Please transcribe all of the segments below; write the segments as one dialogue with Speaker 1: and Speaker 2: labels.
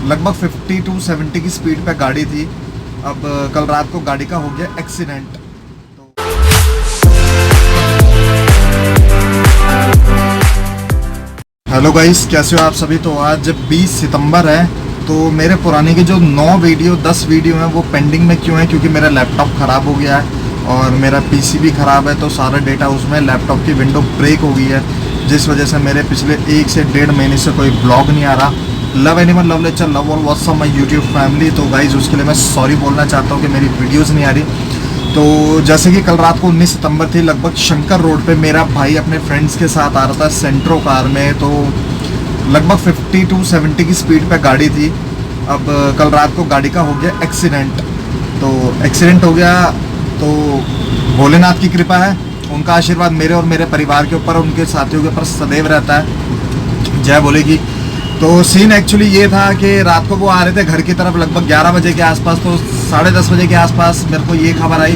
Speaker 1: लगभग 50 to 70 की speed पे गाड़ी थी। अब कल रात को गाड़ी का हो गया एक्सीडेंट। हेलो गाइस, कैसे हो आप सभी। तो आज 20 सितंबर है। तो मेरे पुराने की जो 10 वीडियो हैं वो पेंडिंग में क्यों है, क्योंकि मेरा लैपटॉप ख़राब हो गया है और मेरा पीसी भी ख़राब है। तो सारा डेटा उसमें, लैपटॉप की विंडो ब्रेक हो गई है, जिस वजह से मेरे पिछले 1 से 1.5 महीने से कोई ब्लॉग नहीं आ रहा। Love animal love lecture love all WhatsApp my YouTube family. तो गाइज़ उसके लिए मैं सॉरी बोलना चाहता हूँ कि मेरी वीडियोज़ नहीं आ रही। तो जैसे कि कल रात को 19 सितंबर थी, लगभग शंकर रोड पे मेरा भाई अपने फ्रेंड्स के साथ आ रहा था सेंट्रो कार में। तो लगभग 50 to 70 की स्पीड पे गाड़ी थी। अब कल रात को गाड़ी का हो गया एक्सीडेंट। तो एक्सीडेंट हो गया तो भोलेनाथ की कृपा है, उनका आशीर्वाद मेरे और मेरे परिवार के ऊपर, उनके साथियों के ऊपर सदैव रहता है। जय बोलेगी। तो सीन एक्चुअली ये था कि रात को वो आ रहे थे घर की तरफ लगभग 11 बजे के आसपास। तो 10:30 बजे के आसपास मेरे को ये खबर आई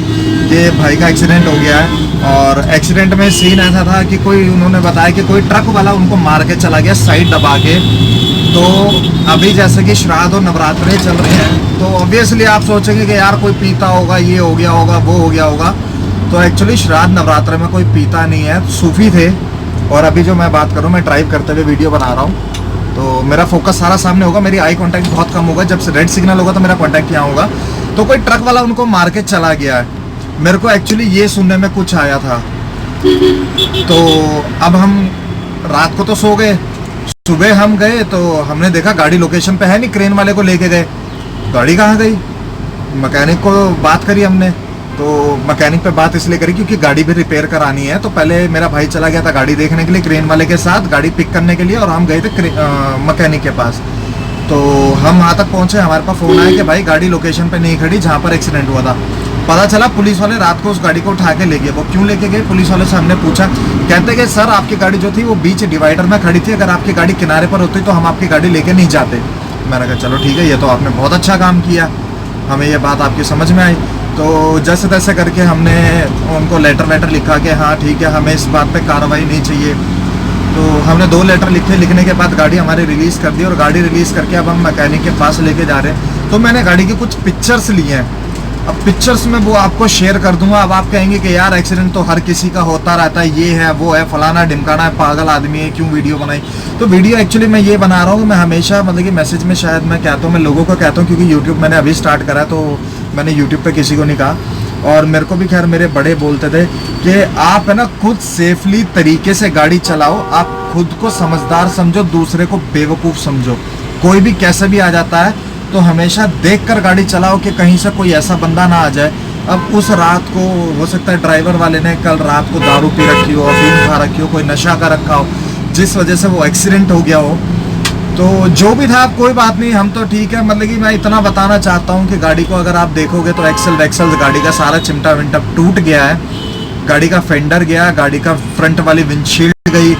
Speaker 1: कि भाई का एक्सीडेंट हो गया है। और एक्सीडेंट में सीन ऐसा था कि उन्होंने बताया कि कोई ट्रक वाला उनको मार के चला गया साइड दबा के। तो अभी जैसे कि श्राद्ध और नवरात्रे चल रहे हैं, तो ऑब्वियसली आप सोचेंगे कि यार कोई पीता होगा, ये हो गया होगा, वो हो गया होगा। तो एक्चुअली श्राद्ध नवरात्रे में कोई पीता नहीं है, सूफी थे। और अभी जो मैं बात करूँ, मैं ड्राइव करते हुए वीडियो बना रहा हूँ, तो मेरा फोकस सारा सामने होगा, मेरी आई कांटेक्ट बहुत कम होगा। जब से रेड सिग्नल होगा तो मेरा कांटेक्ट यहाँ होगा। तो कोई ट्रक वाला उनको मार के चला गया है। मेरे को एक्चुअली ये सुनने में कुछ आया था। तो अब हम रात को तो सो गए, सुबह हम गए तो हमने देखा गाड़ी लोकेशन पे है नहीं, क्रेन वाले को लेके गए, गाड़ी कहाँ गई। मैकेनिक को बात करी हमने, तो मैकेनिक पे बात इसलिए करी क्योंकि गाड़ी भी रिपेयर करानी है। तो पहले मेरा भाई चला गया था गाड़ी देखने के लिए क्रेन वाले के साथ, गाड़ी पिक करने के लिए, और हम गए थे मैकेनिक के पास। तो हम वहाँ तक पहुँचे, हमारे पास फ़ोन आया कि भाई गाड़ी लोकेशन पे नहीं खड़ी जहाँ पर एक्सीडेंट हुआ था। पता चला पुलिस वाले रात को उस गाड़ी को उठा के ले गए। वो क्यों लेके गए, पुलिस वाले से हमने पूछा, कहते कि सर आपकी गाड़ी जो थी वो बीच डिवाइडर में खड़ी थी, अगर आपकी गाड़ी किनारे पर होती तो हम आपकी गाड़ी लेके नहीं जाते। मैंने कहा चलो ठीक है, ये तो आपने बहुत अच्छा काम किया, हमें ये बात आपकी समझ में आई। तो जैसे तैसे करके हमने उनको लेटर लिखा कि हाँ ठीक है, हमें इस बात पे कार्रवाई नहीं चाहिए। तो हमने 2 लेटर लिखने के बाद गाड़ी हमारी रिलीज़ कर दी, और गाड़ी रिलीज़ करके अब हम मैकेनिक के पास लेके जा रहे हैं। तो मैंने गाड़ी की कुछ पिक्चर्स लिए हैं, अब पिक्चर्स में वो आपको शेयर कर दूंगा। अब आप कहेंगे कि यार एक्सीडेंट तो हर किसी का होता रहता है, ये है वो है, फलाना ढिमकाना है, पागल आदमी है, क्यों वीडियो बनाई। तो वीडियो एक्चुअली मैं ये बना रहा हूँ, मैं हमेशा मतलब कि मैसेज में शायद मैं कहता हूँ, मैं लोगों को कहता हूँ, क्योंकि यूट्यूब मैंने अभी स्टार्ट करा है, तो मैंने यूट्यूब पे किसी को नहीं कहा। और मेरे को भी खैर मेरे बड़े बोलते थे कि आप है ना खुद सेफली तरीके से गाड़ी चलाओ, आप खुद को समझदार समझो, दूसरे को बेवकूफ़ समझो। कोई भी कैसे भी आ जाता है, तो हमेशा देखकर गाड़ी चलाओ कि कहीं से कोई ऐसा बंदा ना आ जाए। अब उस रात को हो सकता है ड्राइवर वाले ने कल रात को दारू पी रखी हो, अफीम खा रखी हो, कोई नशा कर रखा हो, जिस वजह से वो एक्सीडेंट हो गया हो। तो जो भी था कोई बात नहीं, हम तो ठीक है। मतलब कि मैं इतना बताना चाहता हूँ कि गाड़ी को अगर आप देखोगे तो एक्सल गाड़ी का सारा चिमटा विमटा टूट गया है, गाड़ी का फेंडर गया, गाड़ी का फ्रंट वाली विंडशील्ड गई,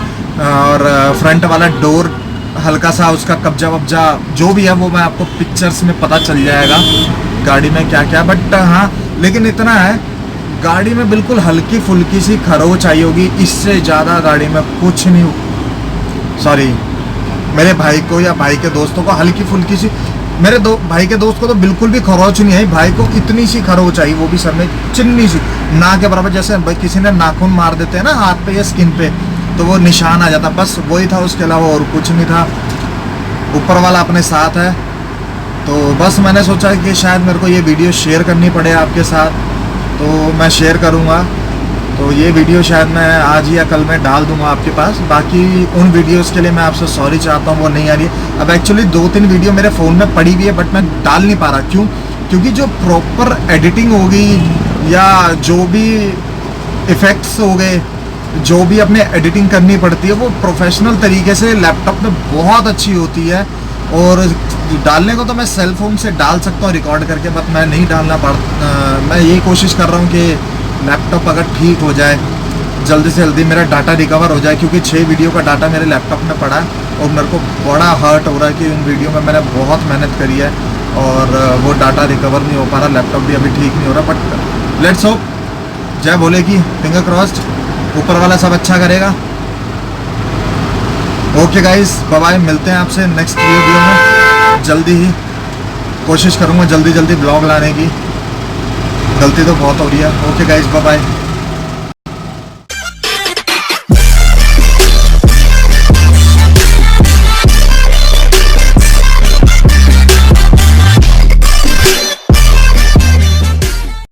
Speaker 1: और फ्रंट वाला डोर हल्का सा उसका कब्जा वब्जा जो भी है वो मैं आपको पिक्चर्स में पता चल जाएगा गाड़ी में क्या क्या। बट हाँ, लेकिन इतना है, गाड़ी में बिल्कुल हल्की फुल्की सी खरोच आई होगी, इससे ज़्यादा गाड़ी में कुछ नहीं। सॉरी, मेरे भाई को या भाई के दोस्तों को हल्की फुल्की सी, मेरे भाई के दोस्त को तो बिल्कुल भी खरोच नहीं आई, भाई को इतनी सी खरोच आई, वो भी सर में चिन्नी सी, ना के बराबर। जैसे किसी ने नाखून मार देते हैं ना हाथ पे या स्किन पे, तो वो निशान आ जाता, बस वही था, उसके अलावा और कुछ नहीं था। ऊपर वाला अपने साथ है। तो बस मैंने सोचा कि शायद मेरे को ये वीडियो शेयर करनी पड़े आपके साथ, तो मैं शेयर करूँगा। तो ये वीडियो शायद मैं आज या कल में डाल दूंगा आपके पास। बाकी उन वीडियोस के लिए मैं आपसे सॉरी चाहता हूँ, वो नहीं आ रही है। अब एक्चुअली 2-3 वीडियो मेरे फ़ोन में पड़ी हुई है, बट मैं डाल नहीं पा रहा। क्यों? क्योंकि जो प्रॉपर एडिटिंग होगी या जो भी इफ़ेक्ट्स हो गए, जो भी अपने एडिटिंग करनी पड़ती है, वो प्रोफेशनल तरीके से लैपटॉप में बहुत अच्छी होती है। और डालने को तो मैं सेल फोन से डाल सकता हूँ रिकॉर्ड करके, बट मैं नहीं डालना मैं यही कोशिश कर रहा हूँ कि लैपटॉप अगर ठीक हो जाए, जल्दी से जल्दी मेरा डाटा रिकवर हो जाए। क्योंकि 6 वीडियो का डाटा मेरे लैपटॉप में पड़ा है और मेरे को बड़ा हर्ट हो रहा है कि उन वीडियो में मैंने बहुत मेहनत करी है और वो डाटा रिकवर नहीं हो पा रहा, लैपटॉप भी अभी ठीक नहीं हो रहा। बट लेट्स होप, जय बोलेगी, फिंगर क्रॉस्ड, ऊपर वाला सब अच्छा करेगा। ओके गाइस, बाय बाय, मिलते हैं आपसे नेक्स्ट वीडियो में। जल्दी ही कोशिश करूँगा जल्दी ब्लॉग लाने की। गलती तो बहुत हो रही है। Okay guys, bye bye.